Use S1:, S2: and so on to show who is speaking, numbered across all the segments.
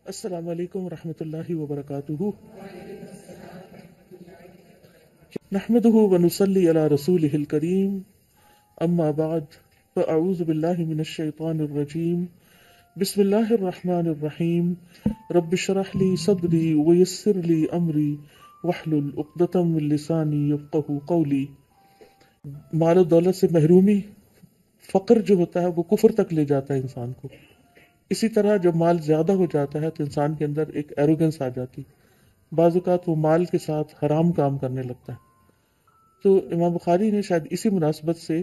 S1: السلام علیکم ورحمۃ اللہ وبرکاتہ. نحمده ونصلي على رسوله الكريم. اما بعد فاعوذ باللہ من الشیطان الرجیم. بسم اللہ الرحمن الرحیم. رب اشرح لي صدری ويسر لي امری واحلل عقدۃ من لسانی یفقهوا قولی. مال و دولت سے محرومی، فقر جو ہوتا ہے وہ کفر تک لے جاتا ہے انسان کو. اسی طرح جب مال زیادہ ہو جاتا ہے تو انسان کے اندر ایک ایروگنس آ جاتی، بعض اوقات وہ مال کے ساتھ حرام کام کرنے لگتا ہے. تو امام بخاری نے شاید اسی مناسبت سے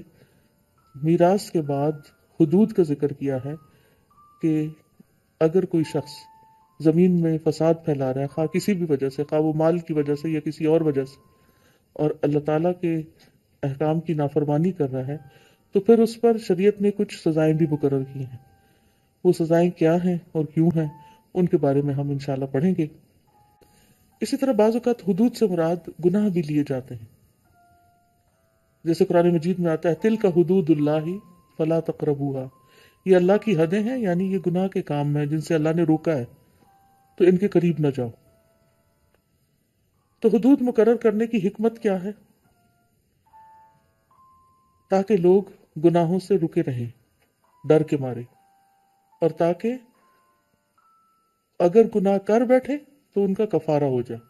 S1: میراث کے بعد حدود کا ذکر کیا ہے کہ اگر کوئی شخص زمین میں فساد پھیلا رہا ہے، خواہ کسی بھی وجہ سے، خواہ وہ مال کی وجہ سے یا کسی اور وجہ سے، اور اللہ تعالیٰ کے احکام کی نافرمانی کر رہا ہے، تو پھر اس پر شریعت نے کچھ سزائیں بھی مقرر کی ہیں. وہ سزائیں کیا ہیں اور کیوں ہیں، ان کے بارے میں ہم انشاءاللہ پڑھیں گے. اسی طرح بعض اوقات حدود سے مراد گناہ بھی لیے جاتے ہیں، جیسے قرآن مجید میں آتا ہے تلک حدود اللہ فلا تقربوها، یہ اللہ کی حدیں ہیں، یعنی یہ گناہ کے کام ہیں جن سے اللہ نے روکا ہے، تو ان کے قریب نہ جاؤ. تو حدود مقرر کرنے کی حکمت کیا ہے؟ تاکہ لوگ گناہوں سے رکے رہیں ڈر کے مارے، اور تاکہ اگر گناہ کر بیٹھے تو ان کا کفارہ ہو جائے.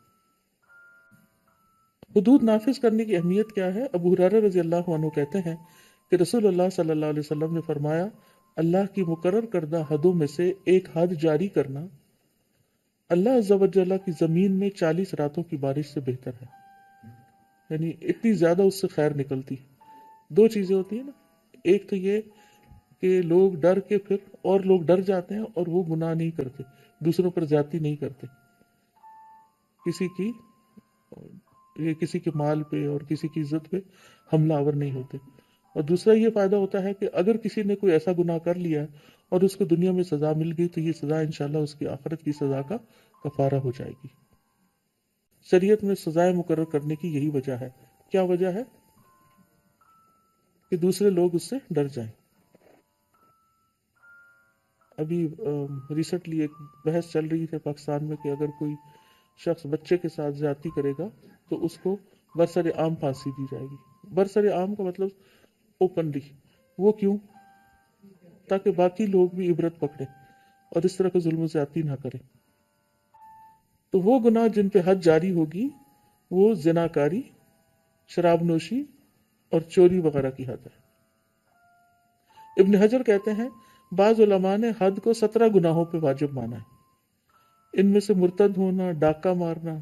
S1: حدود نافذ کرنے کی اہمیت کیا ہے؟ ابو ہریرہ رضی اللہ عنہ کہتے ہیں کہ رسول اللہ صلی اللہ علیہ وسلم نے فرمایا، اللہ کی مقرر کردہ حدوں میں سے ایک حد جاری کرنا اللہ عز و جل کی زمین میں 40 راتوں کی بارش سے بہتر ہے. یعنی اتنی زیادہ اس سے خیر نکلتی. دو چیزیں ہوتی ہیں نا، ایک تو یہ کہ لوگ ڈر کے پھر اور لوگ ڈر جاتے ہیں اور وہ گناہ نہیں کرتے، دوسروں پر زیادتی نہیں کرتے، کسی کے مال پہ اور کسی کی عزت پہ حملہ آور نہیں ہوتے. اور دوسرا یہ فائدہ ہوتا ہے کہ اگر کسی نے کوئی ایسا گناہ کر لیا اور اس کو دنیا میں سزا مل گئی تو یہ سزا انشاءاللہ اس کی آخرت کی سزا کا کفارہ ہو جائے گی. شریعت میں سزائیں مقرر کرنے کی یہی وجہ ہے. کیا وجہ ہے؟ کہ دوسرے لوگ اس سے ڈر جائیں. ابھی ریسنٹلی ایک بحث چل رہی ہے پاکستان میں کہ اگر کوئی شخص بچے کے ساتھ زیادتی کرے گا تو اس کو برسر عام پھانسی دی جائے گی. برسر عام کا مطلب اوپنلی. وہ کیوں؟ تاکہ باقی لوگ بھی عبرت پکڑیں اور اس طرح کے ظلم و زیادتی نہ کریں. تو وہ گناہ جن پہ حد جاری ہوگی وہ زناکاری، شراب نوشی اور چوری وغیرہ کی حد ہے. ابن حجر کہتے ہیں بعض علماء نے حد کو 17 گناہوں پہ واجب مانا ہے. ان میں سے مرتد ہونا، ڈاکہ مارنا،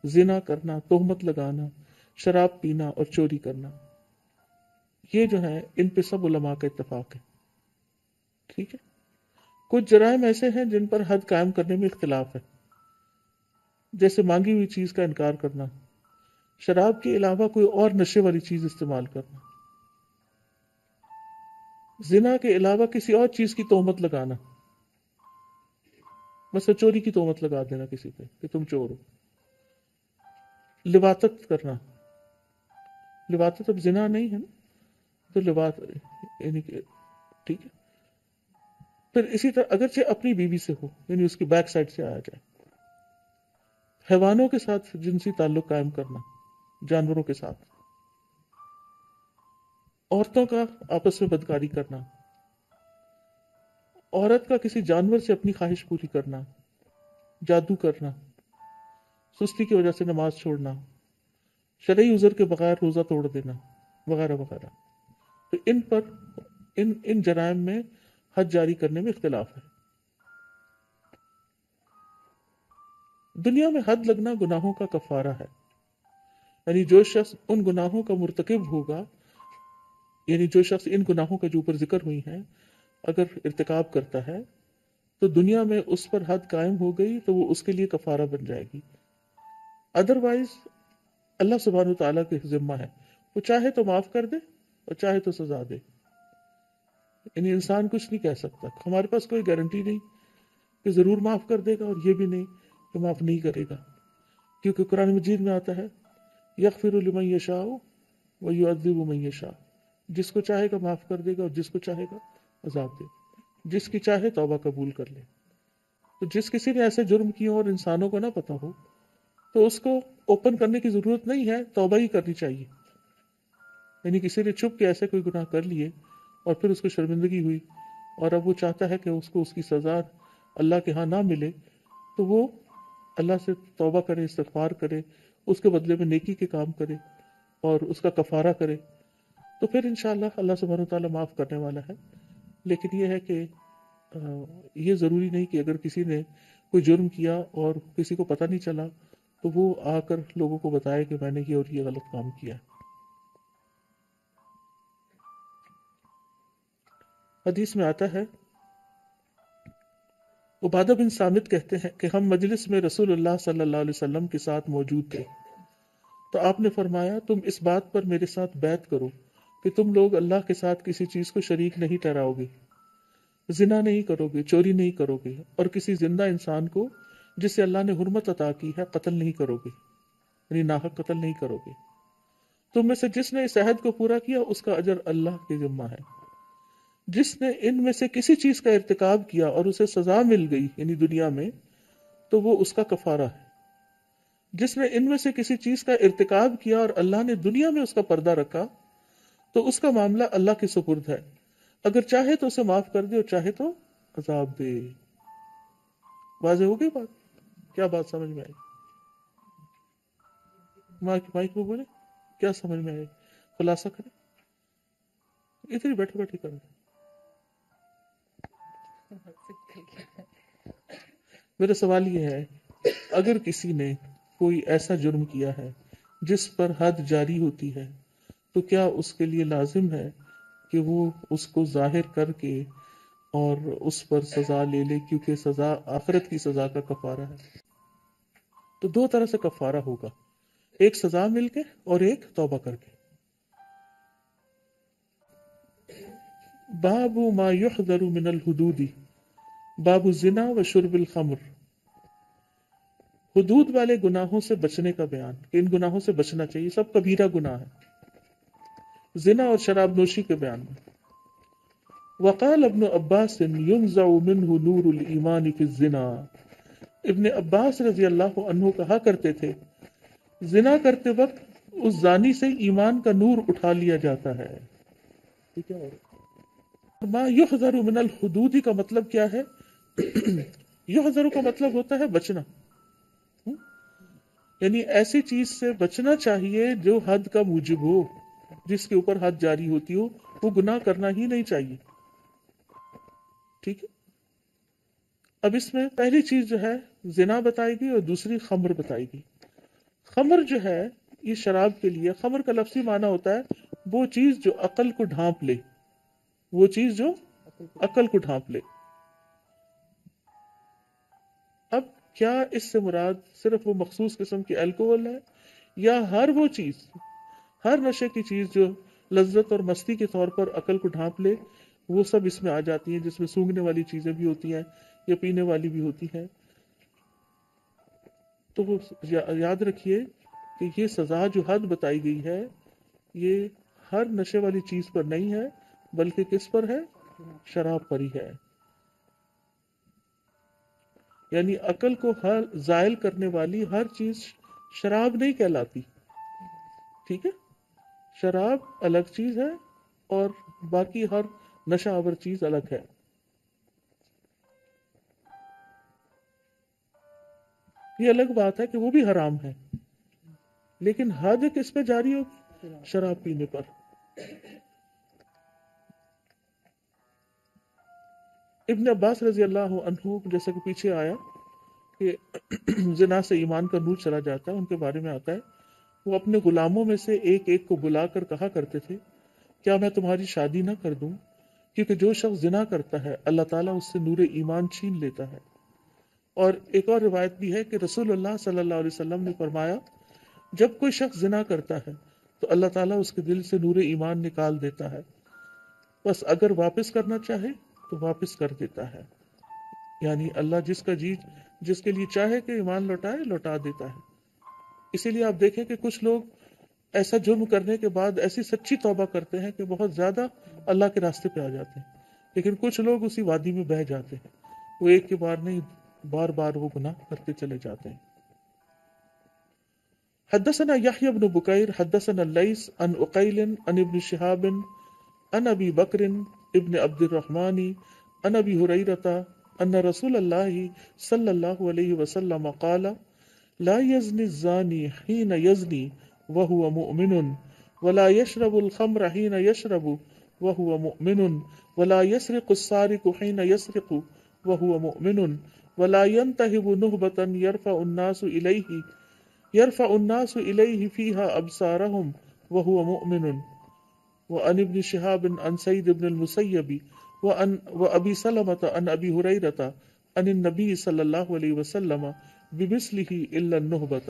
S1: زنا کرنا، تہمت لگانا، شراب پینا اور چوری کرنا، یہ جو ہیں ان پہ سب علماء کا اتفاق ہے. ٹھیک ہے. کچھ جرائم ایسے ہیں جن پر حد قائم کرنے میں اختلاف ہے، جیسے مانگی ہوئی چیز کا انکار کرنا، شراب کے علاوہ کوئی اور نشے والی چیز استعمال کرنا، زنا کے علاوہ کسی اور چیز کی تہمت لگانا، مثلا چوری کی تہمت لگا دینا کسی پہ کہ تم چور ہو، لواطت کرنا. لواطت اب زنا نہیں ہے نا، تو یعنی کہ ٹھیک ہے. پھر اسی طرح اگرچہ اپنی بیوی سے ہو، یعنی اس کی بیک سائڈ سے آیا جائے. حیوانوں کے ساتھ جنسی تعلق قائم کرنا، جانوروں کے ساتھ. عورتوں کا آپس میں بدکاری کرنا، عورت کا کسی جانور سے اپنی خواہش پوری کرنا، جادو کرنا، سستی کی وجہ سے نماز چھوڑنا، شرعی عذر کے بغیر روزہ توڑ دینا وغیرہ وغیرہ. تو ان جرائم میں حد جاری کرنے میں اختلاف ہے. دنیا میں حد لگنا گناہوں کا کفارہ ہے. یعنی جو شخص ان گناہوں کا مرتکب ہوگا، یعنی جو شخص ان گناہوں کا جو اوپر ذکر ہوئی ہیں اگر ارتکاب کرتا ہے تو دنیا میں اس پر حد قائم ہو گئی تو وہ اس کے لیے کفارہ بن جائے گی. ادروائز اللہ سبحانہ وتعالیٰ کے ذمہ ہے، وہ چاہے تو معاف کر دے اور چاہے تو سزا دے. یعنی انسان کچھ نہیں کہہ سکتا، ہمارے پاس کوئی گارنٹی نہیں کہ ضرور معاف کر دے گا، اور یہ بھی نہیں کہ معاف نہیں کرے گا، کیونکہ قرآن مجید میں آتا ہے یغفر لمن یشاء ویعذب من یشاء. جس کو چاہے گا معاف کر دے گا اور جس کو چاہے گا عذاب دے گا، جس کی چاہے توبہ قبول کر لے. تو جس کسی نے ایسے جرم کیے اور انسانوں کو نہ پتا ہو تو اس کو اوپن کرنے کی ضرورت نہیں ہے، توبہ ہی کرنی چاہیے. یعنی کسی نے چھپ کے ایسے کوئی گناہ کر لیے اور پھر اس کو شرمندگی ہوئی اور اب وہ چاہتا ہے کہ اس کو اس کی سزا اللہ کے ہاں نہ ملے، تو وہ اللہ سے توبہ کرے، استغفار کرے، اس کے بدلے میں نیکی کے کام کرے اور اس کا کفارہ کرے، تو پھر انشاءاللہ اللہ سبحانہ وتعالیٰ معاف کرنے والا ہے. لیکن یہ ہے کہ یہ ضروری نہیں کہ اگر کسی نے کوئی جرم کیا اور کسی کو پتہ نہیں چلا تو وہ آ کر لوگوں کو بتائے کہ میں نے یہ اور یہ غلط کام کیا. حدیث میں آتا ہے، عبادہ بن صامت کہتے ہیں کہ ہم مجلس میں رسول اللہ صلی اللہ علیہ وسلم کے ساتھ موجود تھے، تو آپ نے فرمایا تم اس بات پر میرے ساتھ بیعت کرو کہ تم لوگ اللہ کے ساتھ کسی چیز کو شریک نہیں ٹھہراؤ گے، زنا نہیں کرو گے، چوری نہیں کرو گے، اور کسی زندہ انسان کو جسے اللہ نے حرمت عطا کی ہے قتل نہیں کرو گے، یعنی ناحق قتل نہیں کرو گے. تم میں سے جس نے اس عہد کو پورا کیا اس کا اجر اللہ کے ذمہ ہے. جس نے ان میں سے کسی چیز کا ارتکاب کیا اور اسے سزا مل گئی یعنی دنیا میں تو وہ اس کا کفارہ ہے. جس نے ان میں سے کسی چیز کا ارتکاب کیا اور اللہ نے دنیا میں اس کا پردہ رکھا تو اس کا معاملہ اللہ کے سپرد ہے، اگر چاہے تو اسے معاف کر دے اور چاہے تو عذاب دے. واضح ہو گئی بات؟ کیا بات سمجھ میں آئی؟ مائک میں بولے کیا سمجھ میں آئی؟ خلاصہ کریں، ادھر ہی بیٹھے بیٹھے کریں. میرا سوال یہ ہے، اگر کسی نے کوئی ایسا جرم کیا ہے جس پر حد جاری ہوتی ہے تو کیا اس کے لیے لازم ہے کہ وہ اس کو ظاہر کر کے اور اس پر سزا لے لے، کیونکہ سزا آخرت کی سزا کا کفارہ ہے؟ تو دو طرح سے کفارہ ہوگا، ایک سزا مل کے اور ایک توبہ کر کے. باب ما یحذر من الحدود، باب الزنا و شرب الخمر، حدود والے گناہوں سے بچنے کا بیان کہ ان گناہوں سے بچنا چاہیے، سب کبیرہ گناہ ہے. زنا اور شراب نوشی کے بیان میں وقال ابن عباس ينزع منه نور الایمان فی الزنا، ابن عباس رضی اللہ عنہ کہا کرتے تھے زنا کرتے وقت اس زانی سے ایمان کا نور اٹھا لیا جاتا ہے. ٹھیک ہے. ما یحذر من الحدود کا مطلب کیا ہے؟ یحذر کا مطلب ہوتا ہے بچنا، یعنی ایسی چیز سے بچنا چاہیے جو حد کا موجب ہو، جس کے اوپر حد جاری ہوتی ہو، وہ گناہ کرنا ہی نہیں چاہیے. ٹھیک ہے. اب اس میں پہلی چیز جو ہے زنا بتائی گئی اور دوسری خمر بتائی گئی. خمر جو ہے یہ شراب کے لیے، خمر کا لفظی معنی ہوتا ہے وہ چیز جو عقل کو ڈھانپ لے، وہ چیز جو عقل کو ڈھانپ لے. اب کیا اس سے مراد صرف وہ مخصوص قسم کی الکوہل ہے، یا ہر وہ چیز، ہر نشے کی چیز جو لذت اور مستی کے طور پر عقل کو ڈھانپ لے، وہ سب اس میں آ جاتی ہیں، جس میں سونگھنے والی چیزیں بھی ہوتی ہیں یا پینے والی بھی ہوتی ہیں. تو وہ یاد رکھیے کہ یہ سزا جو حد بتائی گئی ہے یہ ہر نشے والی چیز پر نہیں ہے، بلکہ کس پر ہے؟ شراب پر ہی ہے. یعنی عقل کو زائل کرنے والی ہر چیز شراب نہیں کہلاتی. ٹھیک ہے. شراب الگ چیز ہے اور باقی ہر نشہ آور چیز الگ ہے. یہ الگ بات ہے کہ وہ بھی حرام ہے، لیکن حد کس پہ جاری ہوگی؟ شراب پینے پر. ابن عباس رضی اللہ عنہ جیسے کہ پیچھے آیا کہ زنا سے ایمان کا نور چلا جاتا ہے، ان کے بارے میں آتا ہے وہ اپنے غلاموں میں سے ایک ایک کو بلا کر کہا کرتے تھے کیا میں تمہاری شادی نہ کر دوں؟ کیونکہ جو شخص زنا کرتا ہے اللہ تعالیٰ اس سے نور ایمان چھین لیتا ہے. اور ایک اور روایت بھی ہے کہ رسول اللہ صلی اللہ علیہ وسلم نے فرمایا جب کوئی شخص زنا کرتا ہے تو اللہ تعالیٰ اس کے دل سے نور ایمان نکال دیتا ہے، بس اگر واپس کرنا چاہے تو واپس کر دیتا ہے. یعنی اللہ جس کے لیے چاہے کہ ایمان لوٹائے لوٹا دیتا ہے. اسی لیے آپ دیکھیں کہ کچھ لوگ ایسا جرم کرنے کے بعد ایسی سچی توبہ کرتے ہیں کہ بہت زیادہ اللہ کے راستے پہ آ جاتے ہیں، لیکن کچھ لوگ اسی وادی میں بہہ جاتے ہیں. وہ ایک کے بار نہیں بار بار وہ گناہ کرتے چلے جاتے ہیں. حدثنا يحيى بن بكير حدثنا الليث عن عقيل عن ابن شهاب عن ابي بكر ابن عبد الرحمن عن ابي هريرة ان رسول الله صلى الله عليه وسلم قال لا يزني الزاني حين يزني وهو مؤمن ولا يشرب الخمر حين يشرب وهو مؤمن ولا يسرق السارق حين يسرق وهو مؤمن ولا ينتهب نهبة يرفع الناس إليه فيها أبصارهم وهو مؤمن. وعن ابن شهاب عن سيد بن المسيب وأبي سلمة عن أبي هريرة عن النبي صلى الله عليه وسلم بمثله إلا النهبة.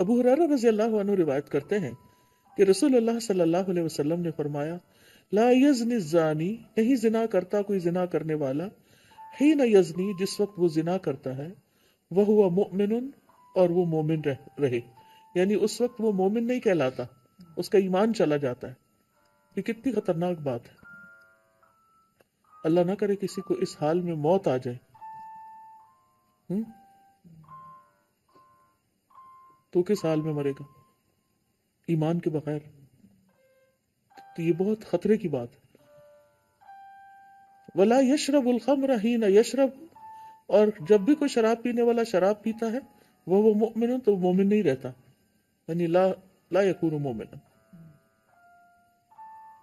S1: ابو ہریرہ رضی اللہ عنہ روایت کرتے ہیں کہ رسول اللہ صلی اللہ علیہ وسلم نے فرمایا لا یزنی الزانی نہیں زنا کرتا کوئی زنا کرنے والا حین یزنی جس وقت وہ زنا کرتا ہے وہو مؤمن اور وہ مومن رہے یعنی اس وقت وہ مومن نہیں کہلاتا اس کا ایمان چلا جاتا ہے. یہ کتنی خطرناک بات ہے. اللہ نہ کرے کسی کو اس حال میں موت آ جائے تو کس حال میں مرے گا ایمان کے بغیر. تو یہ بہت خطرے کی بات ہے. ولا یشرب الخمر حین یشرب اور جب بھی کوئی شراب پینے والا شراب پیتا ہے وہ مؤمن تو مومن نہیں رہتا یعنی لا یکون مومنا.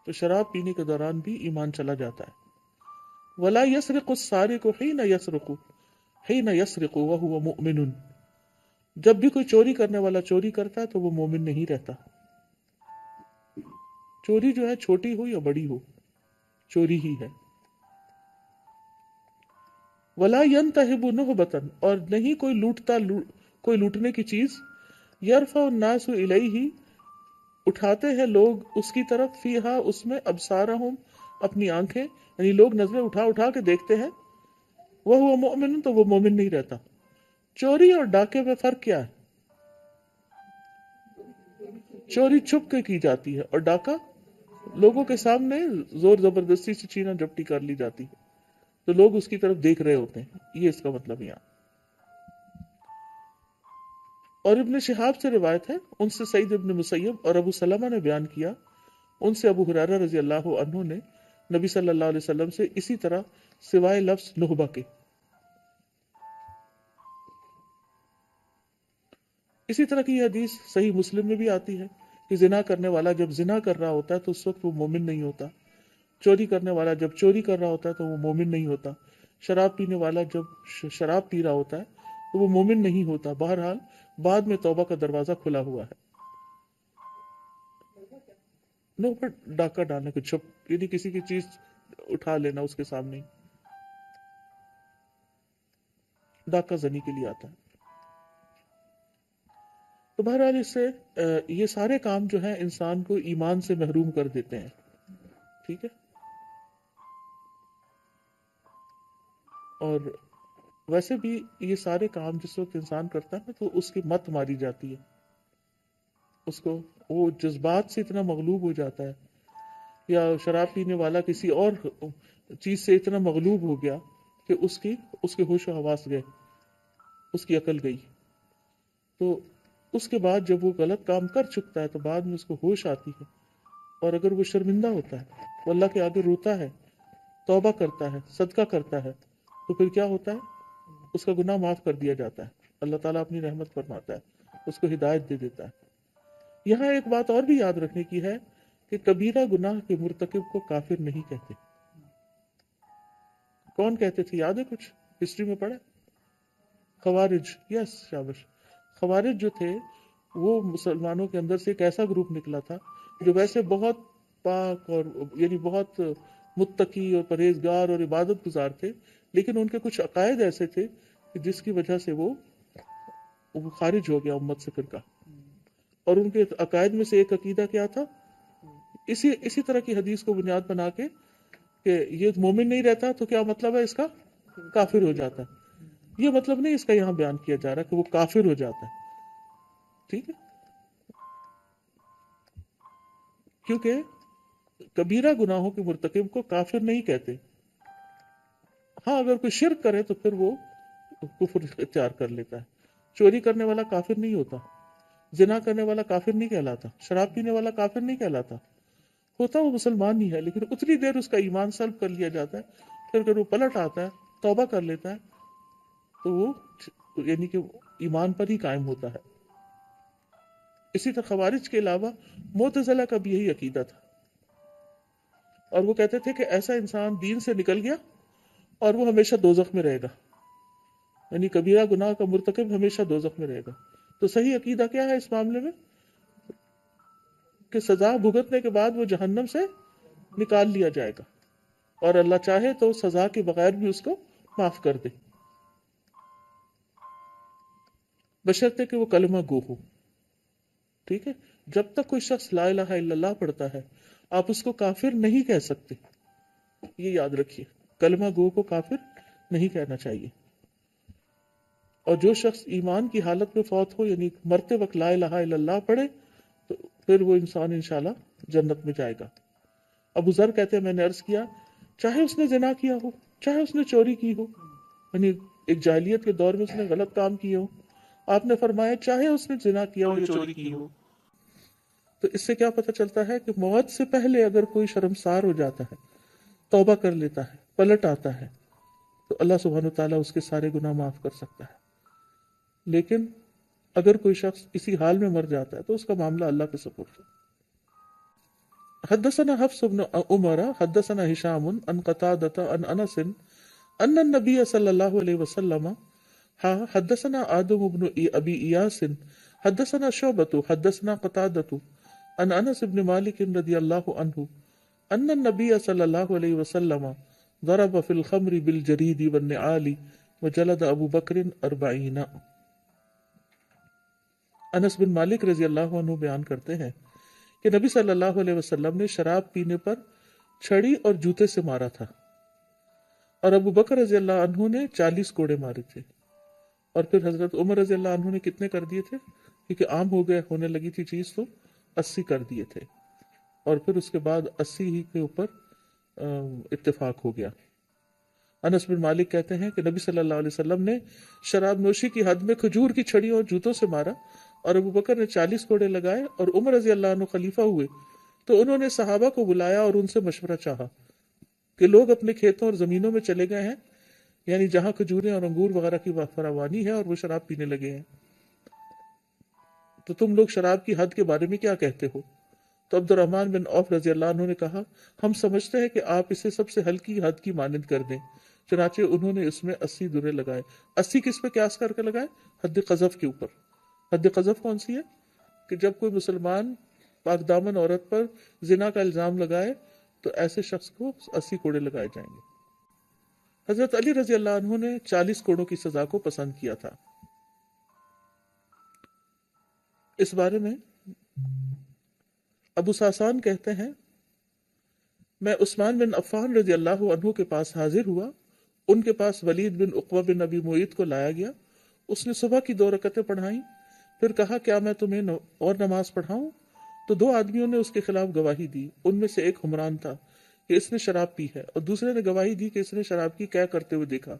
S1: تو شراب پینے کے دوران بھی ایمان چلا جاتا ہے. ولا یسرق السارق حین یسرق وهو مؤمن جب بھی کوئی چوری کرنے والا چوری کرتا ہے تو وہ مومن نہیں رہتا. چوری جو ہے چھوٹی ہو یا بڑی ہو چوری ہی ہے. ولا ينتهب نهبة اور نہیں کوئی لوٹنے کی چیز يرفع الناس الیہ اٹھاتے ہیں لوگ اس کی طرف فیہا اس میں ابصارہم اپنی آنکھیں یعنی لوگ نظریں اٹھا کے دیکھتے ہیں وہ مؤمن تو وہ مومن نہیں رہتا. چوری اور ڈاکے میں فرق کیا ہے؟ چوری چھپ کے کی جاتی ہے اور ڈاکہ لوگوں کے سامنے زور زبردستی سے چھینا جپٹی کر لی جاتی ہے تو لوگ اس کی طرف دیکھ رہے ہوتے ہیں. یہ اس کا مطلب یہاں. اور ابن شہاب سے روایت ہے ان سے سعید ابن مسیب اور ابو سلمہ نے بیان کیا ان سے ابو ہریرہ رضی اللہ عنہ نے نبی صلی اللہ علیہ وسلم سے اسی طرح سوائے لفظ نہبہ کے. اسی طرح کی یہ حدیث صحیح مسلم میں بھی آتی ہے کہ زنا کرنے والا جب زنا کر رہا ہوتا ہے تو اس وقت وہ مومن نہیں ہوتا. چوری کرنے والا جب چوری کر رہا ہوتا ہے تو وہ مومن نہیں ہوتا. شراب پینے والا جب شراب پی رہا ہوتا ہے تو وہ مومن نہیں ہوتا. بہرحال بعد میں توبہ کا دروازہ کھلا ہوا ہے. نو پر ڈاکہ ڈالنے کو چھپ یعنی کسی کی چیز اٹھا لینا اس کے سامنے ڈاکہ زنی کے لیے آتا ہے. تو بہرحال اس سے یہ سارے کام جو ہیں انسان کو ایمان سے محروم کر دیتے ہیں. ٹھیک ہے. اور ویسے بھی یہ سارے کام جس وقت انسان کرتا ہے تو اس کی مت ماری جاتی ہے. اس کو وہ جذبات سے اتنا مغلوب ہو جاتا ہے یا شراب پینے والا کسی اور چیز سے اتنا مغلوب ہو گیا کہ اس کے ہوش و حواس گئے اس کی عقل گئی. تو اس کے بعد جب وہ غلط کام کر چکتا ہے تو بعد میں اس کو ہوش آتی ہے اور اگر وہ شرمندہ ہوتا ہے وہ اللہ کے آگے روتا ہے توبہ کرتا ہے صدقہ کرتا ہے تو پھر کیا ہوتا ہے اس کا گناہ معاف کر دیا جاتا ہے. اللہ تعالیٰ اپنی رحمت فرماتا ہے اس کو ہدایت دے دیتا ہے. یہاں ایک بات اور بھی یاد رکھنے کی ہے کہ کبیرہ گناہ کے مرتکب کو کافر نہیں کہتے. کون کہتے تھے یاد ہے کچھ ہسٹری میں پڑھا؟ خوارج. یس شابش. خوارج جو تھے وہ مسلمانوں کے اندر سے ایک ایسا گروپ نکلا تھا جو ویسے بہت پاک اور یعنی بہت متقی اور پرہیزگار اور عبادت گزار تھے لیکن ان کے کچھ عقائد ایسے تھے کہ جس کی وجہ سے وہ خارج ہو گیا امت سے فرقہ. اور ان کے عقائد میں سے ایک عقیدہ کیا تھا اسی طرح کی حدیث کو بنیاد بنا کے کہ یہ مومن نہیں رہتا تو کیا مطلب ہے اس کا کافر ہو جاتا ہے. یہ مطلب نہیں اس کا یہاں بیان کیا جا رہا کہ وہ کافر ہو جاتا ہے. ٹھیک ہے، کیونکہ کبیرہ گناہوں کے مرتکب کو کافر نہیں کہتے. ہاں اگر کوئی شرک کرے تو پھر وہ کفر اختیار کر لیتا ہے. چوری کرنے والا کافر نہیں ہوتا، زنا کرنے والا کافر نہیں کہلاتا، شراب پینے والا کافر نہیں کہلاتا. ہوتا وہ مسلمان ہی ہے، لیکن اتنی دیر اس کا ایمان سلب کر لیا جاتا ہے، پھر اگر وہ پلٹ آتا ہے، توبہ کر لیتا ہے، تو وہ یعنی کہ ایمان پر ہی قائم ہوتا ہے. اسی طرح خوارج کے علاوہ معتزلہ کا بھی یہی عقیدہ تھا، اور وہ کہتے تھے کہ ایسا انسان دین سے نکل گیا اور وہ ہمیشہ دوزخ میں رہے گا، یعنی کبیرہ گناہ کا مرتکب ہمیشہ دوزخ میں رہے گا. تو صحیح عقیدہ کیا ہے اس معاملے میں؟ کہ سزا بھگتنے کے بعد وہ جہنم سے نکال لیا جائے گا، اور اللہ چاہے تو سزا کے بغیر بھی اس کو معاف کر دے، بشرطے کہ وہ کلمہ گو ہو. ٹھیک ہے، جب تک کوئی شخص لا الہ الا اللہ پڑھتا ہے آپ اس کو کافر نہیں کہہ سکتے. یہ یاد رکھیے، کلمہ گو کو کافر نہیں کہنا چاہیے. اور جو شخص ایمان کی حالت میں فوت ہو، یعنی مرتے وقت لا الہ الا اللہ پڑھے، تو پھر وہ انسان انشاءاللہ جنت میں جائے گا. ابو ذر کہتے ہیں میں نے عرض کیا چاہے اس نے زنا کیا ہو، چاہے اس نے چوری کی ہو، یعنی ایک جاہلیت کے دور میں اس نے غلط کام کیے ہو، آپ نے فرمایا چاہے اس نے زنا کیا ہو یا چوری کی ہو. تو اس سے کیا پتہ چلتا ہے کہ موت سے پہلے اگر کوئی شرمسار ہو جاتا ہے، توبہ کر لیتا ہے، پلٹ آتا ہے، تو اللہ سبحانہ وتعالیٰ اس کے سارے گناہ معاف کر سکتا ہے. لیکن اگر کوئی شخص اسی حال میں مر جاتا ہے تو اس کا معاملہ اللہ کے سپرد ہے. حدثنا حفص بن عمر حدثنا هشام عن قتادة عن انس ان النبي صلی اللہ علیہ وسلم حدثنا آدم بن ابی ایاس حدثنا شعبة حدثنا قتادة عن انس بن مالک رضی اللہ عنہ ان النبي صلی اللہ علیہ وسلم ضرب في الخمر بالجرید والنعال وجلد ابو بکر 40. انس بن مالک رضی اللہ عنہ بیان کرتے ہیں کہ نبی صلی اللہ علیہ وسلم نے شراب پینے پر چھڑی اور جوتے سے مارا تھا، اور ابو بکر رضی اللہ عنہ نے 40 کوڑے مارے تھے. اور پھر حضرت عمر رضی اللہ عنہ نے کتنے کر دیے تھے؟ کیونکہ عام ہونے لگی تھی چیز، تو 80 کر دیے تھے، اور پھر اس کے بعد 80 ہی کے اوپر اتفاق ہو گیا. انس بن مالک کہتے ہیں کہ نبی صلی اللہ علیہ وسلم نے شراب نوشی کی حد میں کھجور کی چھڑیوں اور جوتوں سے مارا، اور ابو بکر نے 40 کوڑے لگائے، اور عمر رضی اللہ عنہ خلیفہ ہوئے تو انہوں نے صحابہ کو بلایا اور ان سے مشورہ چاہا کہ لوگ اپنے کھیتوں اور زمینوں میں چلے گئے ہیں، یعنی جہاں کھجوریں اور انگور وغیرہ کی فراوانی ہے، اور وہ شراب پینے لگے ہیں، تو تم لوگ شراب کی حد کے بارے میں کیا کہتے ہو؟ تو عبد الرحمن بن عوف رضی اللہ عنہ نے کہا ہم سمجھتے ہیں کہ آپ اسے سب سے ہلکی حد کی مانند کر دیں. چنانچہ انہوں نے اس میں 80 درے لگائے. 80 کس پہ قیاس کر کے لگائے؟ حد قذف کے اوپر. حد قذف کون سی ہے؟ کہ جب کوئی مسلمان پاک دامن عورت پر زنا کا الزام لگائے تو ایسے شخص کو 80 کوڑے لگائے جائیں گے. حضرت علی رضی اللہ عنہ نے 40 کوڑوں کی سزا کو پسند کیا تھا. اس بارے میں ابو ساسان کہتے ہیں میں عثمان بن عفان رضی اللہ عنہ کے پاس حاضر ہوا. ان کے پاس ولید بن عقبہ بن ابی معیط کو لایا گیا. اس نے صبح کی 2 رکعتیں پڑھائیں، پھر کہا کیا میں تمہیں اور نماز پڑھاؤں؟ تو 2 آدمیوں نے اس کے خلاف گواہی دی. ان میں سے ایک حمران تھا کہ اس نے شراب پی ہے، اور دوسرے نے گواہی دی کہ اس نے شراب کی قے کرتے ہوئے دیکھا.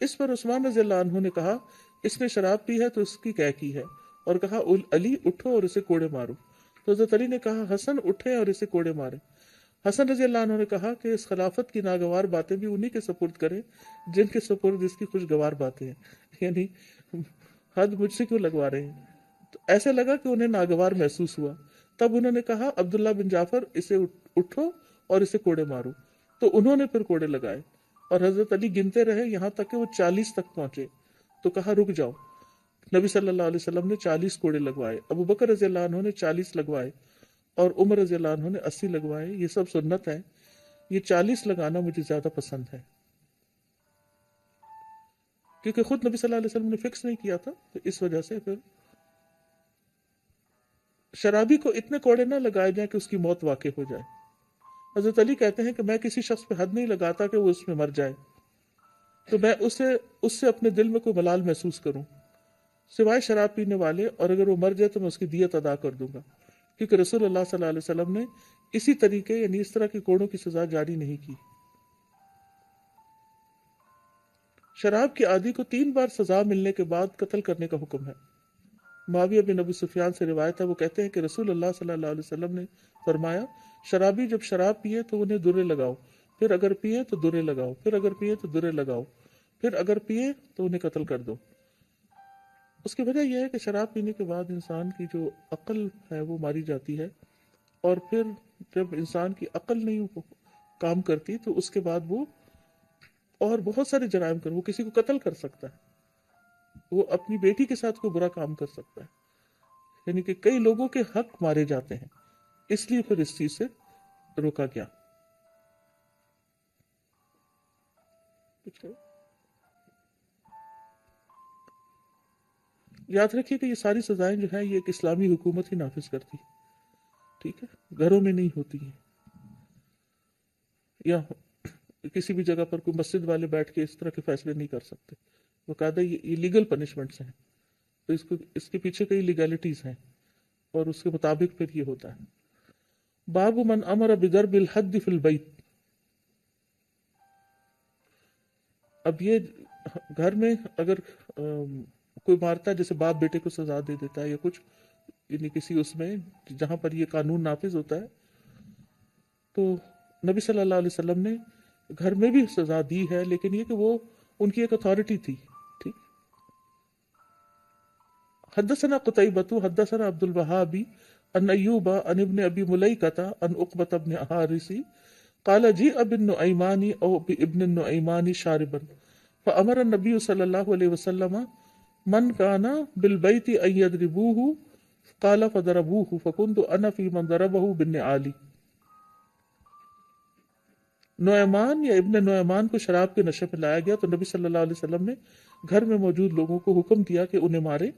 S1: اس پر عثمان رضی اللہ عنہ نے کہا اس نے شراب پی ہے تو اس کی قے کی ہے، اور کہا علی اٹھو اور اسے کوڑے مارو. تو حضرت علی نے کہا حسن اٹھے اور اسے کوڑے مارے. حسن رضی اللہ عنہ نے کہا کہ اس خلافت کی ناگوار باتیں بھی انہی کے سپرد کریں جن کے سپرد اس کی خوشگوار باتیں ہیں، یعنی حد مجھ سے کیوں لگوا رہے ہیں؟ تو ایسے لگا کہ انہیں ناگوار محسوس ہوا. تب انہوں نے کہا عبداللہ بن جعفر اسے اٹھو اور اسے کوڑے مارو. تو انہوں نے پھر کوڑے لگائے، اور حضرت علی گنتے رہے یہاں تک کہ وہ 40 تک پہنچے. تو کہا رک جاؤ. نبی صلی اللہ علیہ وسلم نے 40 کوڑے لگوائے، ابو بکر رضی اللہ عنہ نے 40 لگوائے، اور عمر رضی اللہ عنہ نے 80 لگوائے. یہ سب سنت ہے. یہ 40 لگانا مجھے زیادہ پسند ہے، کیونکہ خود نبی صلی اللہ علیہ وسلم نے فکس نہیں کیا تھا، تو اس وجہ سے پھر شرابی کو اتنے کوڑے نہ لگائے جائیں کہ اس کی موت واقع ہو جائے. حضرت علی کہتے ہیں کہ میں کسی شخص پہ حد نہیں لگاتا کہ وہ اس میں مر جائے. تو میں اس سے اپنے دل میں کوئی ملال محسوس کروں سوائے شراب پینے والے، اور اگر وہ مر جائے تو میں اس کی دیت ادا کر دوں گا، کیونکہ رسول اللہ صلی اللہ علیہ وسلم نے اسی طریقے یعنی اس طرح کے کوڑوں کی سزا جاری نہیں کی۔ شراب کے عادی کو 3 بار سزا ملنے کے بعد قتل کرنے کا حکم ہے۔ معاویہ بن ابی سفیان سے روایت ہے، وہ کہتے ہیں کہ رسول اللہ صلی اللہ علیہ وسلم نے فرمایا، شرابی جب شراب پیے تو انہیں درے لگاؤ، پھر اگر پیے تو درے لگاؤ، پھر اگر پیے تو درے لگاؤ، پھر اگر پیے تو انہیں قتل کر دو۔ اس کی وجہ یہ ہے کہ شراب پینے کے بعد انسان کی جو عقل ہے وہ ماری جاتی ہے، اور پھر جب انسان کی عقل نہیں کام کرتی تو اس کے بعد وہ اور بہت سارے جرائم وہ کسی کو قتل کر سکتا ہے، وہ اپنی بیٹی کے ساتھ کوئی برا کام کر سکتا ہے، یعنی کہ کئی لوگوں کے حق مارے جاتے ہیں، اس لیے پھر اس چیز سے روکا گیا۔ یاد رکھیے کہ یہ ساری سزائیں جو ہیں یہ ایک اسلامی حکومت ہی نافذ کرتی، ٹھیک ہے، گھروں میں نہیں ہوتی ہیں، یا کسی بھی جگہ پر کوئی مسجد والے بیٹھ کے اس طرح کے فیصلے نہیں کر سکتے، باقاعدہ یہ لیگل پنشمنٹس ہیں، تو اس کے پیچھے کئی لیگلٹیز ہیں، اور اس کے مطابق پھر یہ ہوتا ہے۔ باب من امر بضرب الحد فی البیت، اب یہ گھر میں اگر کوئی مارتا ہے، جیسے باپ بیٹے کو سزا دے دیتا ہے یا کچھ، یعنی کسی اس میں جہاں پر یہ قانون نافذ ہوتا ہے، تو نبی صلی اللہ علیہ وسلم نے گھر میں بھی سزا دی ہے، لیکن یہ کہ وہ ان کی ایک اتھارٹی تھی، ٹھیک۔ حدثنا قتيبة حدثنا عبد الوهاب عن أيوب عن ابن أبي مليكة عن عقبة بن حارث قال جيء بالنعيمان أو بابن النعيمان شاربا فأمر النبي صلى الله عليه وسلم من كان بالبيت أن يضربوه قال فضربوه فكنت أنا في من ضربه بالنعال۔ نعمان یا ابن نعمان کو شراب کے نشے میں لایا گیا تو نبی صلی اللہ علیہ وسلم نے گھر میں موجود لوگوں کو حکم دیا کہ انہیں مارے،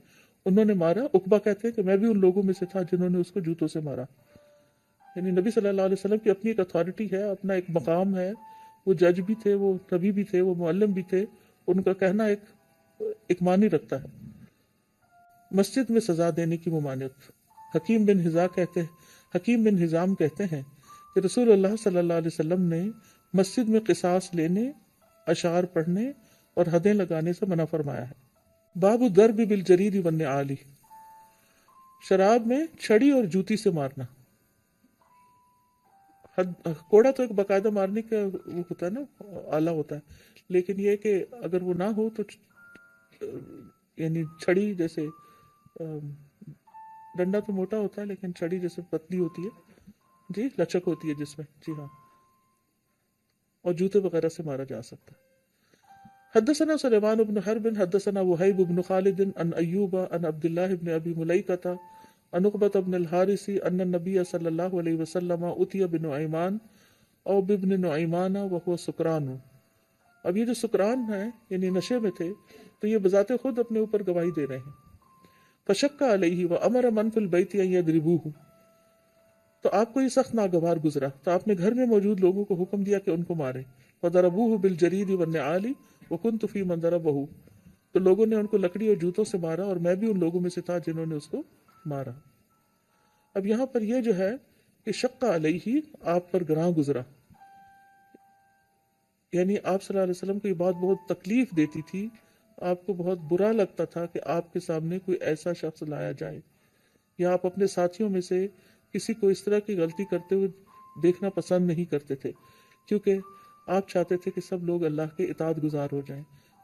S1: انہوں نے مارا۔ عقبہ کہتے ہیں کہ میں بھی ان لوگوں میں سے تھا جنہوں نے اس کو جوتوں سے مارا، یعنی نبی صلی اللہ علیہ وسلم کی اپنی ایک اتھارٹی ہے، اپنا ایک مقام ہے، وہ جج بھی تھے، وہ نبی بھی تھے، وہ معلم بھی تھے، ان کا کہنا ایک معنی رکھتا ہے۔ مسجد میں سزا دینے کی ممانعت، حکیم بن حزام کہتے ہیں کہ رسول اللہ صلی اللہ علیہ وسلم نے مسجد میں قصاص لینے، اشعار پڑھنے اور حدیں لگانے سے منع فرمایا ہے۔ باب الضرب بالجرید والنعال، شراب میں چھڑی اور جوتی سے مارنا۔ کوڑا تو ایک باقاعدہ مارنے کا وہ ہوتا ہے نا، آلہ ہوتا ہے، لیکن یہ کہ اگر وہ نہ ہو تو یعنی چھڑی، جیسے ڈنڈا تو موٹا ہوتا ہے لیکن چھڑی جیسے پتلی ہوتی ہے، جی لچک ہوتی ہے جس میں، جی ہاں، اور جوتے وغیرہ سے مارا جا سکتا ہے۔ حدثنا سلیمان بن حرب حدثنا وہیب بن خالد عن ایوب عن عبد الله بن ابی ملیکۃ عن عقبۃ بن الحارث ان النبی صلی اللہ علیہ وسلم اتي بنعیمان او بابن نعیمان وهو سکران۔ اب یہ جو سکران ہے یعنی نشے میں تھے، تو یہ بذات خود اپنے اوپر گواہی دے رہے ہیں۔ فشق علیہ وامر من فی البیت ان یضربوہ، تو آپ کو یہ سخت ناگوار گزرا تو آپ نے گھر میں موجود لوگوں کو حکم دیا کہ ان کو مارے۔ فضربوہ بالجرید والنعال وکنت فی من ضربہ، تو لوگوں نے ان کو لکڑی اور جوتوں سے مارا اور میں بھی ان لوگوں میں سے تھا جنہوں نے اس کو مارا۔ اب یہاں پر یہ جو ہے کہ شق علیہ، آپ پر گراں گزرا، یعنی آپ صلی اللہ علیہ وسلم کو یہ بات بہت تکلیف دیتی تھی، آپ کو بہت برا لگتا تھا کہ آپ کے سامنے کوئی ایسا شخص لایا جائے، یا آپ اپنے ساتھیوں میں سے کسی کو اس طرح کی غلطی کرتے ہوئے دیکھنا پسند نہیں کرتے تھے، کیونکہ آپ چاہتے تھے کہ سب لوگ اللہ کے اطاعت گزار ہو جائیں۔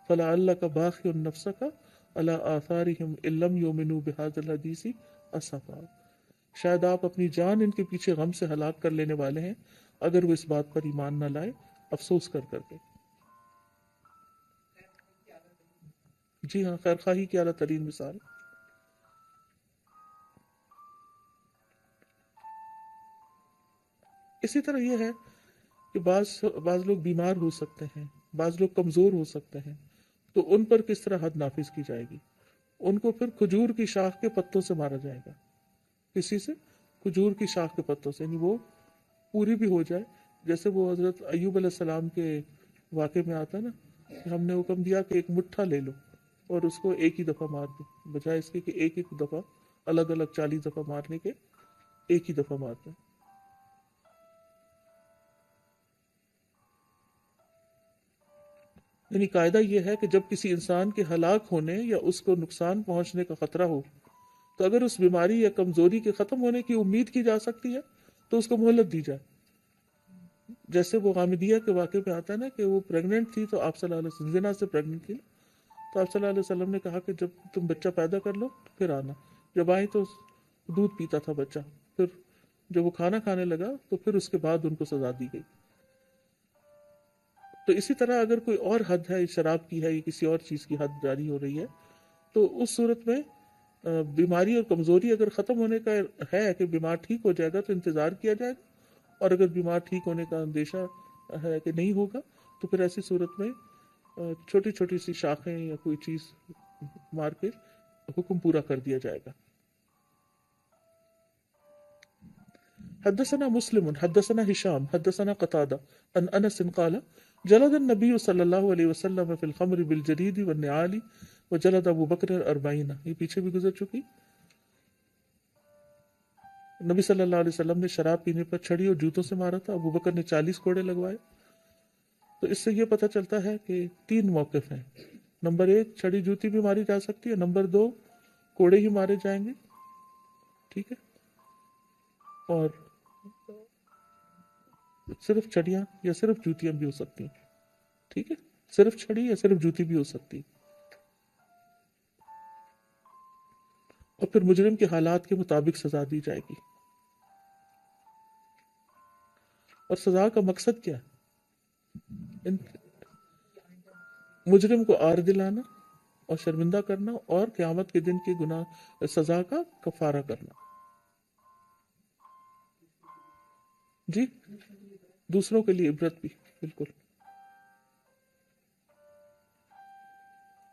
S1: فلا اللہ کا باقی النفس کا اللہ آثارہم ان لم یؤمنوا بہذا الحدیث اسفا، شاید آپ اپنی جان ان کے پیچھے غم سے ہلاک کر لینے والے ہیں اگر وہ اس بات پر ایمان نہ لائے، افسوس کر کر کے۔ جی ہاں، خیر خواہی کی اعلیٰ ترین مثال۔ اسی طرح یہ ہے کہ بعض لوگ بیمار ہو سکتے ہیں، بعض لوگ کمزور ہو سکتے ہیں، تو ان پر کس طرح حد نافذ کی جائے گی؟ ان کو پھر کھجور کی شاخ کے پتوں سے مارا جائے گا۔ کسی سے؟ کھجور کی شاخ کے پتوں سے، یعنی وہ پوری بھی ہو جائے، جیسے وہ حضرت ایوب علیہ السلام کے واقعے میں آتا ہے نا، کہ ہم نے حکم دیا کہ ایک مٹھا لے لو اور اس کو ایک ہی دفعہ مار دو، بجائے اس کے کہ ایک ایک دفعہ الگ الگ 40 دفعہ مارنے کے ایک ہی دفعہ مار دو۔ یعنی قاعدہ یہ ہے کہ جب کسی انسان کے ہلاک ہونے یا اس کو نقصان پہنچنے کا خطرہ ہو تو اگر اس بیماری یا کمزوری کے ختم ہونے کی امید کی جا سکتی ہے تو اس کو مہلت دی جائے۔ جیسے وہ غامدیہ کے واقعے پہ آتا ہے نا کہ وہ پریگننٹ تھی، تو آپ صلی اللہ علیہ وسلم زنا سے پریگننٹ تھی، تو آپ صلی اللہ علیہ وسلم نے کہا کہ جب تم بچہ پیدا کر لو پھر آنا۔ جب آئی تو دودھ پیتا تھا بچہ، پھر جب وہ کھانا کھانے لگا تو پھر اس کے بعد ان کو سزا دی گئی۔ تو اسی طرح اگر کوئی اور حد ہے، شراب کی ہے یا کسی اور چیز کی حد جاری ہو رہی ہے، تو اس صورت میں بیماری اور کمزوری اگر ختم ہونے کا ہے کہ بیمار ٹھیک ہو جائے گا تو انتظار کیا جائے گا، اور اگر بیمار ٹھیک ہونے کا اندیشہ ہے کہ نہیں ہوگا تو پھر ایسی صورت میں چھوٹی چھوٹی سی شاخیں یا کوئی چیز مار کے حکم پورا کر دیا جائے گا۔ حدثنا مسلم حدثنا هشام حدثنا قتادة عن انس قال جلد النبي صلی اللہ علیہ وسلم فی الخمر بالجرید والنعال وجلد ابو بکر 40۔ یہ پیچھے بھی گزر چکی۔ نبی صلی اللہ علیہ وسلم نے شراب پینے پر چھڑی اور جوتوں سے مارا تھا، ابو بکر نے 40 کوڑے لگوائے۔ تو اس سے یہ پتہ چلتا ہے کہ 3 موقف ہیں۔ نمبر 1 چھڑی جوتی بھی ماری جا سکتی ہے، نمبر 2 کوڑے ہی مارے جائیں گے، ٹھیک ہے، اور صرف چھڑیاں یا صرف جوتیاں بھی ہو سکتی ہیں، ٹھیک ہے، صرف چھڑی یا صرف جوتی بھی ہو سکتی ہے، اور پھر مجرم کے حالات کے مطابق سزا دی جائے گی۔ اور سزا کا مقصد کیا ہے؟ مجرم کو آر دلانا اور شرمندہ کرنا، اور قیامت کے دن کی گناہ سزا کا کفارہ کرنا۔ جی، دوسروں کے لیے عبرت بھی، بالکل۔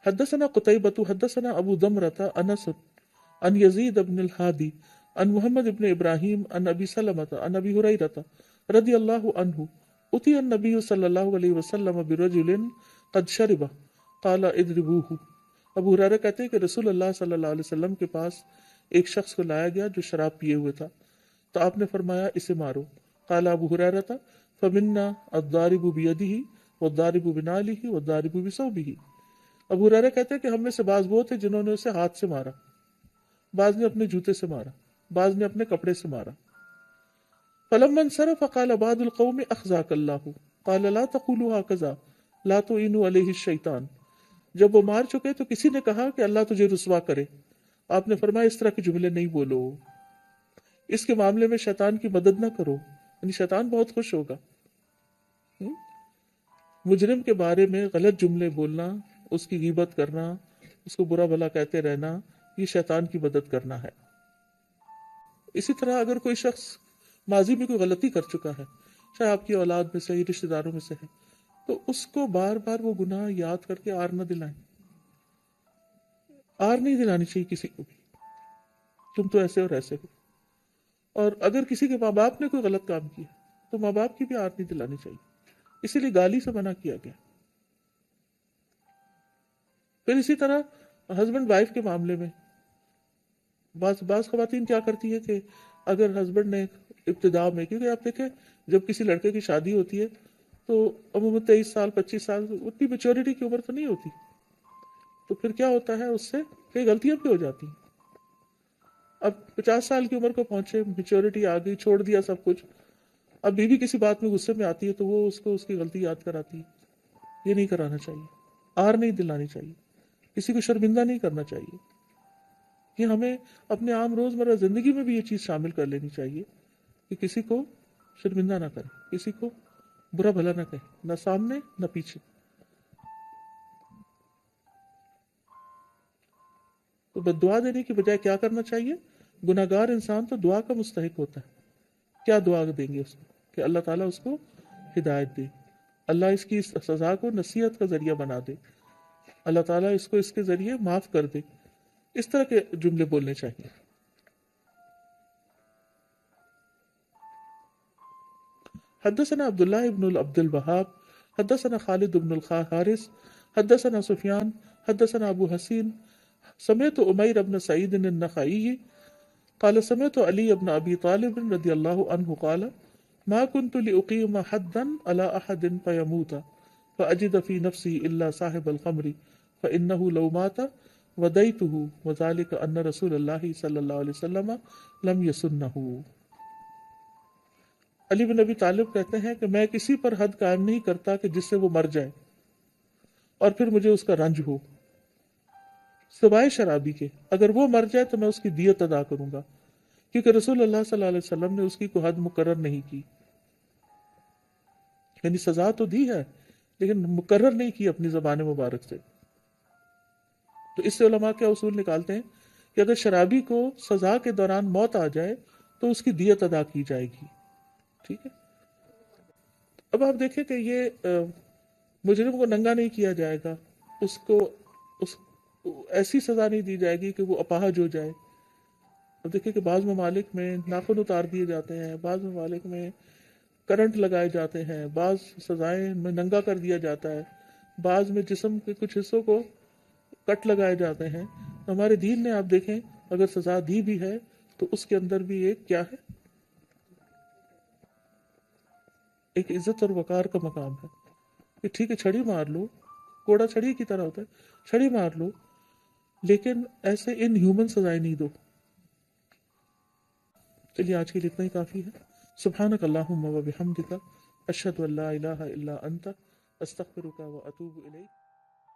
S1: حدثنا قتيبة حدثنا ابو ضمرة انس عن يزيد بن الهادي عن محمد بن ابراهيم عن ابي سلمة عن ابي هريرة رضي الله عنه اتي النبي صلى الله عليه وسلم برجل قد شرب قال اضربوه۔ ابو ہریرہ کہتے ہیں کہ رسول اللہ صلی اللہ علیہ وسلم کے پاس ایک شخص کو لایا گیا جو شراب پیے ہوئے تھا، تو آپ نے فرمایا اسے مارو۔ قال ابو ہریرہ فمنا الضارب بيده والضارب بناله والضارب بثوبه۔ ابو ہریرہ کہتے ہیں کہ ہم میں سے بعض وہ تھے جنہوں نے اسے ہاتھ سے مارا، بعض نے اپنے جوتے سے مارا، بعض نے اپنے کپڑے سے مارا۔ فلما انصرف قال بعض القوم اخزاك الله قال لا تقولوا هكذا لا تعينوا عليه الشيطان۔ جب وہ مار چکے تو کسی نے کہا کہ اللہ تجھے رسوا کرے۔ آپ نے فرمایا اس طرح کے جملے نہیں بولو، اس کے معاملے میں شیطان کی مدد نہ کرو، یعنی شیطان بہت خوش ہوگا۔ مجرم کے بارے میں غلط جملے بولنا، اس کی غیبت کرنا، اس کو برا بھلا کہتے رہنا، یہ شیطان کی مدد کرنا ہے۔ اسی طرح اگر کوئی شخص ماضی میں کوئی غلطی کر چکا ہے، چاہے آپ کی اولاد میں سے، رشتہ داروں میں سے ہے، تو اس کو بار بار وہ گناہ یاد کر کے آر نہ دلائیں۔ آر نہیں دلانی چاہیے کسی کو بھی، تم تو ایسے اور ایسے ہو۔ اور اگر کسی کے ماں باپ نے کوئی غلط کام کیا تو ماں باپ کی بھی آر نہیں دلانی چاہیے، اسی لیے گالی سے منع کیا گیا۔ پھر اسی طرح ہسبینڈ وائف کے معاملے میں بعض خواتین کیا کرتی ہے کہ اگر ہسبینڈ نے ابتدا میں، کیونکہ آپ دیکھیں جب کسی لڑکے کی شادی ہوتی ہے تو عموماً 23 سال 25 سال اتنی میچورٹی کی عمر تو نہیں ہوتی، تو پھر کیا ہوتا ہے اس سے کئی غلطیاں بھی ہو جاتی ہیں۔ اب 50 سال کی عمر کو پہنچے، میچورٹی آ گئی، چھوڑ دیا سب کچھ، اب بیوی کسی بات میں غصے میں آتی ہے تو وہ اس کو اس کی غلطی یاد کراتی ہے۔ یہ نہیں کرانا چاہیے، آر نہیں دلانی چاہیے، کسی کو شرمندہ نہیں کرنا چاہیے۔ یہ ہمیں اپنے عام روزمرہ زندگی میں بھی یہ چیز شامل کر لینی چاہیے کہ کسی کو شرمندہ نہ کرے، کسی کو برا بھلا نہ کہے، نہ سامنے نہ پیچھے۔ تو بد دعا دینے کی بجائے کیا کرنا چاہیے؟ گناہگار انسان تو دعا کا مستحق ہوتا ہے، کیا دعا دیں گے اس کو کہ اللہ تعالیٰ اس کو ہدایت دے، اللہ اس کی سزا کو نصیحت کا ذریعہ بنا دے، اللہ تعالیٰ اس کو اس کے ذریعے معاف کر دے۔ اس طرح کے جملے بولنے چاہیے۔ حدثنا عبداللہ ابن عبد الوهاب حدثنا خالد بن الحارث حدثنا سفیان حدثنا ابو حسین سمعت عمیر بن سعید النخعی قال سمعت علی بن ابی طالب رضی اللہ عنہ قال ما كنت لأقيم حدا على أحد فيموت فأجد في نفسي إلا صاحب الخمر فإنه لو مات وديته وذلك أن رسول الله صلى الله عليه وسلم لم يسنه. علی بن ابی طالب کہتے ہیں کہ میں کسی پر حد قائم نہیں کرتا کہ جس سے وہ مر جائے اور پھر مجھے اس کا رنج ہو، سوائے شرابی کے. اگر وہ مر جائے تو میں اس کی دیت ادا کروں گا، کیونکہ رسول اللہ صلی اللہ علیہ وسلم نے اس کی کوئی حد مقرر نہیں کی. یعنی سزا تو دی ہے لیکن مقرر نہیں کی اپنی زبان مبارک سے. تو اس سے علماء کیا اصول نکالتے ہیں کہ اگر شرابی کو سزا کے دوران موت آ جائے تو اس کی دیت ادا کی جائے گی. ٹھیک ہے. اب آپ دیکھیں کہ یہ مجرم کو ننگا نہیں کیا جائے گا، اس کو ایسی سزا نہیں دی جائے گی کہ وہ اپاہج ہو جائے. اب دیکھیں کہ بعض ممالک میں ناخن اتار دیے جاتے ہیں، بعض ممالک میں کرنٹ لگائے جاتے ہیں، بعض سزائیں میں ننگا کر دیا جاتا ہے، بعض میں جسم کے کچھ حصوں کو کٹ لگائے جاتے ہیں. ہمارے دین نے آپ دیکھیں اگر سزا دی بھی ہے تو اس کے اندر بھی ایک کیا ہے، ایک عزت اور وقار کا مقام ہے کہ ٹھیک ہے چھڑی مار لو، کوڑا چھڑی کی طرح ہوتا ہے، چھڑی مار لو، لیکن ایسے ان ہیومن سزائیں نہیں دو. چلیے آج کے لیے اتنا ہی کافی ہے. سبحانک اللہم و بحمدک اشہد ان لا الہ الا انت استغفرک و اتوب الیک.